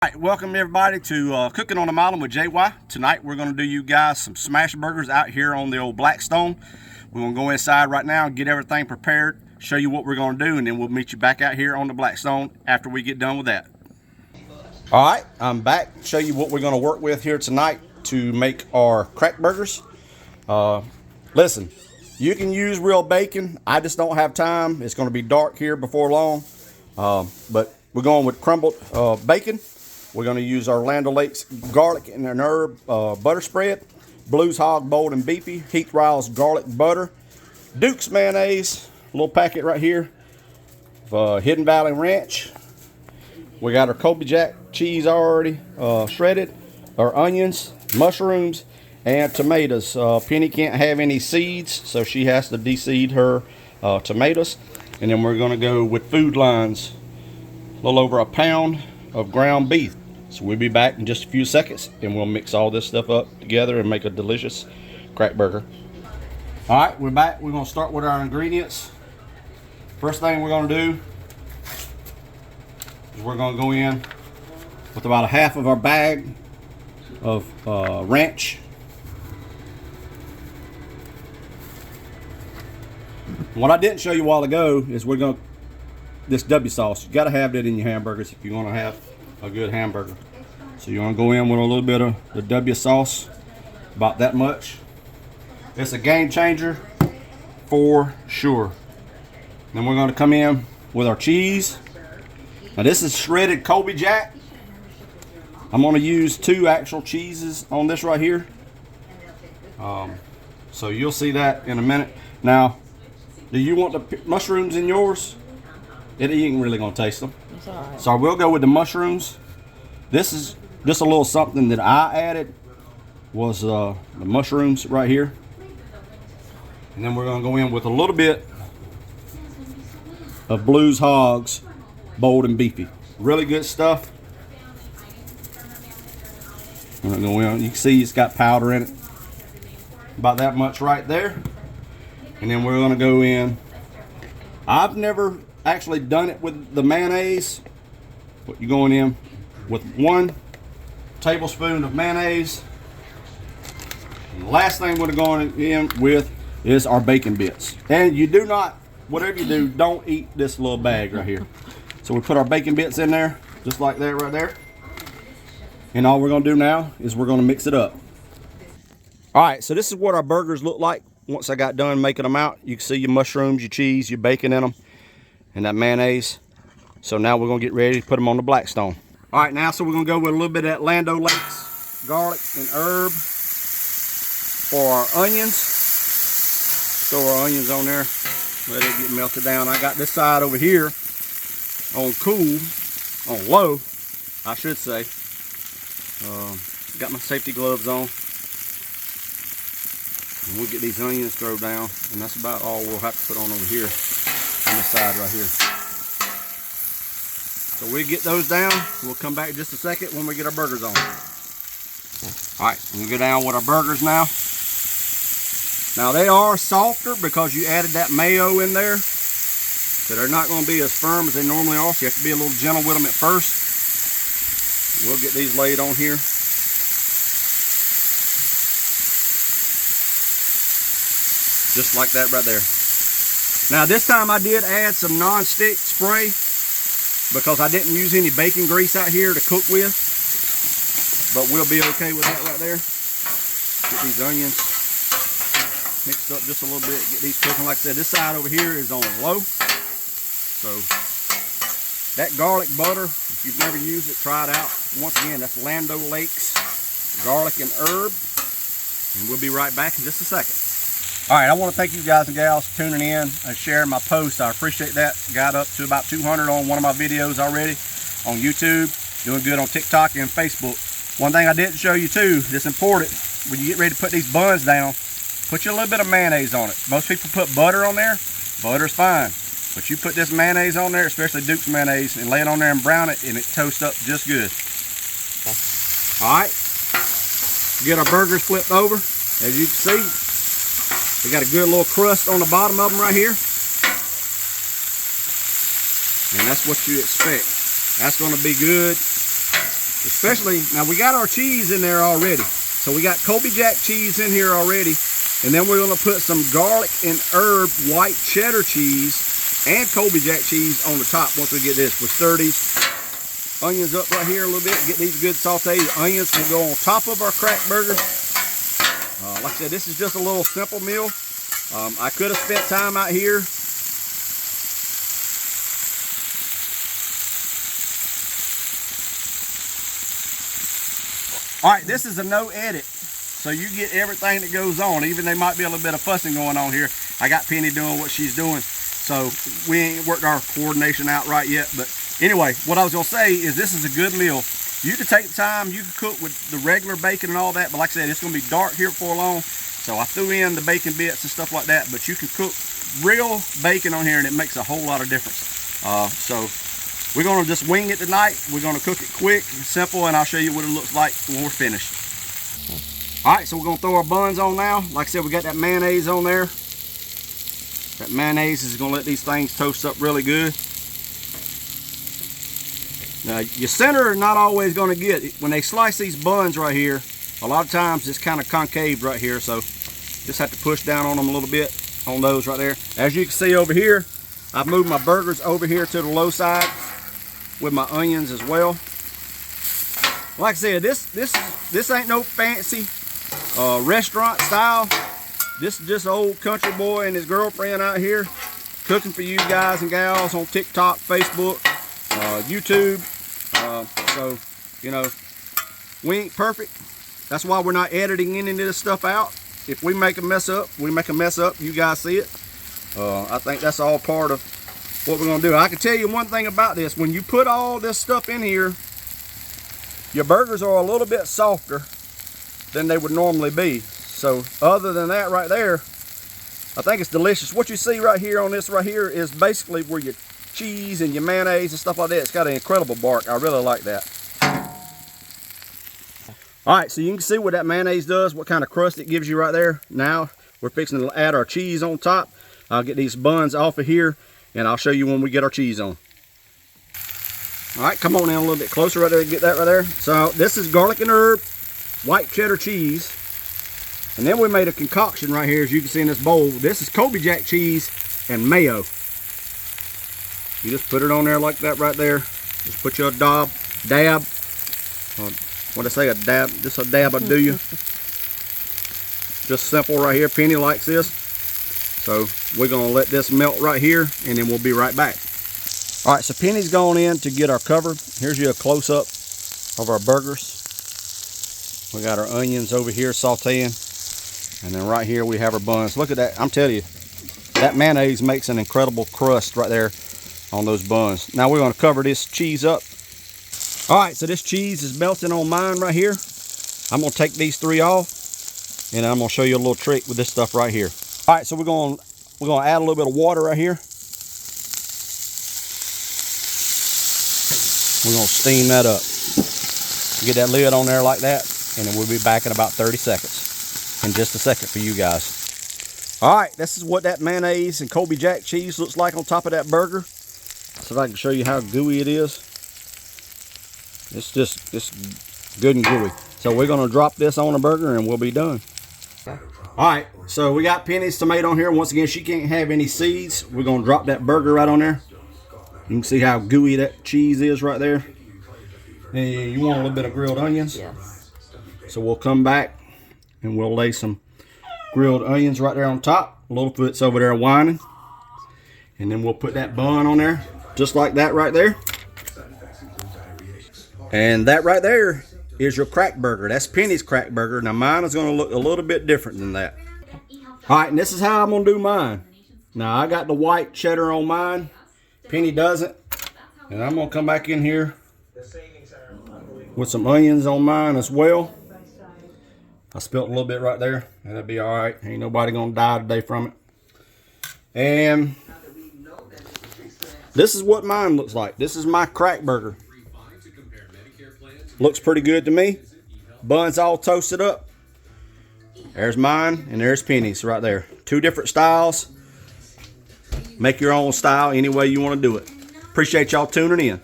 Alright, welcome everybody to Cooking on the Island with JY. Tonight we're going to do you guys some smash burgers out here on the old Blackstone. We're going to go inside right now and get everything prepared, show you what we're going to do, and then we'll meet you back out here on the Blackstone after we get done with that. Alright, I'm back to show you what we're going to work with here tonight to make our crack burgers. Listen, you can use real bacon. I just don't have time. It's going to be dark here before long. But we're going with crumbled bacon. We're going to use our Land O'Lakes garlic and an herb butter spread, Blues Hog bold and beefy, Heath Riles garlic butter, Duke's mayonnaise, a little packet right here, Hidden Valley Ranch. We got our Colby Jack cheese already shredded, our onions, mushrooms, and tomatoes. Penny can't have any seeds, so she has to de-seed her tomatoes. And then we're going to go with Food Lions, a little over a pound of ground beef. So we'll be back in just a few seconds and we'll mix all this stuff up together and make a delicious crack burger. All right, we're back. We're going to start with our ingredients. First thing we're going to do is we're going to go in with about a half of our bag of ranch. What I didn't show you a while ago is we're going to, this W sauce, you got to have that in your hamburgers if you want to have a good hamburger. So you want to go in with a little bit of the W sauce, about that much. It's a game changer for sure. Then we're going to come in with our cheese. Now this is shredded Colby Jack. I'm going to use 2 actual cheeses on this right here. So you'll see that in a minute. Now, do you want the mushrooms in yours? It ain't really gonna taste them. It's all right. So we'll go with the mushrooms. This is just a little something that I added, was the mushrooms right here. And then we're gonna go in with a little bit of Blues Hogs bold and beefy. Really good stuff. I'm gonna go in. You can see it's got powder in it. About that much right there. And then we're gonna go in. I've never actually done it with the mayonnaise, but you're going in with 1 tablespoon of mayonnaise. And the last thing we're going in with is our bacon bits. And you do not, whatever you do, don't eat this little bag right here. So we put our bacon bits in there, just like that right there. And all we're gonna do now is we're gonna mix it up. All right, so this is what our burgers look like once I got done making them out. You can see your mushrooms, your cheese, your bacon in them, and that mayonnaise. So now we're gonna get ready to put them on the Blackstone. All right, now so we're gonna go with a little bit of that Land O'Lakes garlic and herb for our onions. Throw our onions on there, let it get melted down. I got this side over here on cool, on low, I should say. Got my safety gloves on. And we'll get these onions thrown down, and that's about all we'll have to put on over here on this side right here. So we get those down. We'll come back in just a second when we get our burgers on. All right, we'll go down with our burgers now. Now they are softer because you added that mayo in there, so they're not going to be as firm as they normally are. So you have to be a little gentle with them at first. We'll get these laid on here. Just like that right there. Now this time I did add some non-stick spray because I didn't use any bacon grease out here to cook with. But we'll be okay with that right there. Get these onions mixed up just a little bit. Get these cooking. Like I said, this side over here is on low. So that garlic butter, if you've never used it, try it out. Once again, that's Land O'Lakes garlic and herb. And we'll be right back in just a second. All right, I want to thank you guys and gals for tuning in and sharing my posts. I appreciate that. Got up to about 200 on one of my videos already on YouTube. Doing good on TikTok and Facebook. One thing I didn't show you too, that's important, when you get ready to put these buns down, put you a little bit of mayonnaise on it. Most people put butter on there. Butter's fine. But you put this mayonnaise on there, especially Duke's mayonnaise, and lay it on there and brown it, and it toasts up just good. All right. Get our burgers flipped over. As you can see, we got a good little crust on the bottom of them right here. And that's what you expect. That's going to be good. Especially, now we got our cheese in there already. So we got Colby Jack cheese in here already. And then we're gonna put some garlic and herb white cheddar cheese and Colby Jack cheese on the top once we get this. We'll stir these onions up right here a little bit, get these good sauteed. Onions will go on top of our crack burger. Like I said, this is just a little simple meal. I could have spent time out here. All right, this is a no edit. So you get everything that goes on. Even there might be a little bit of fussing going on here. I got Penny doing what she's doing. So we ain't worked our coordination out right yet. But anyway, what I was gonna say is this is a good meal. You can take the time, you can cook with the regular bacon and all that, but like I said, it's gonna be dark here before long. So I threw in the bacon bits and stuff like that, but you can cook real bacon on here and it makes a whole lot of difference. So we're gonna just wing it tonight. We're gonna cook it quick and simple, and I'll show you what it looks like when we're finished. All right, so we're gonna throw our buns on now. Like I said, we got that mayonnaise on there. That mayonnaise is gonna let these things toast up really good. Now, your center are not always gonna get it. When they slice these buns right here, a lot of times it's kind of concave right here, so just have to push down on them a little bit on those right there. As you can see over here, I've moved my burgers over here to the low side with my onions as well. Like I said, this ain't no fancy restaurant style. This is just an old country boy and his girlfriend out here cooking for you guys and gals on TikTok, Facebook, YouTube. So, you know, we ain't perfect. That's why we're not editing any of this stuff out. If we make a mess up, we make a mess up. You guys see it. I think that's all part of what we're gonna do. I can tell you one thing about this. When you put all this stuff in here, your burgers are a little bit softer than they would normally be. So other than that right there, I think it's delicious. What you see right here on this right here is basically where your cheese and your mayonnaise and stuff like that. It's got an incredible bark. I really like that. All right, so you can see what that mayonnaise does, what kind of crust it gives you right there. Now we're fixing to add our cheese on top. I'll get these buns off of here and I'll show you when we get our cheese on. All right, come on in a little bit closer right there, get that right there. So this is garlic and herb, white cheddar cheese. And then we made a concoction right here, as you can see in this bowl. This is Colby Jack cheese and mayo. You just put it on there like that right there. Just put your dab. What I say, a dab, just a dab I do you. Just simple right here. Penny likes this. So we're gonna let this melt right here and then we'll be right back. All right, so Penny's gone in to get our cover. Here's you a close-up of our burgers. We got our onions over here sauteing. And then right here we have our buns. Look at that, I'm telling you, that mayonnaise makes an incredible crust right there on those buns. Now we're gonna cover this cheese up. All right, so this cheese is melting on mine right here. I'm gonna take these three off and I'm gonna show you a little trick with this stuff right here. All right, so we're gonna add a little bit of water right here. We're gonna steam that up. Get that lid on there like that, and then we'll be back in about 30 seconds. In just a second for you guys. All right, this is what that mayonnaise and Colby Jack cheese looks like on top of that burger. So I can show you how gooey it is. It's good and gooey. So we're gonna drop this on a burger and we'll be done. All right, so we got Penny's tomato on here. Once again, she can't have any seeds. We're gonna drop that burger right on there. You can see how gooey that cheese is right there. And you want a little bit of grilled onions? Yes. So we'll come back and we'll lay some grilled onions right there on top. Littlefoot's over there whining. And then we'll put that bun on there, just like that right there. And that right there is your crack burger. That's Penny's crack burger. Now mine is gonna look a little bit different than that. All right, and this is how I'm gonna do mine. Now I got the white cheddar on mine. Penny doesn't. And I'm gonna come back in here with some onions on mine as well. I spilled a little bit right there. That'll be all right. Ain't nobody gonna die today from it. And this is what mine looks like. This is my crack burger. Looks pretty good to me. Bun's all toasted up. There's mine and there's Penny's right there. Two different styles. Make your own style any way you want to do it. Appreciate y'all tuning in.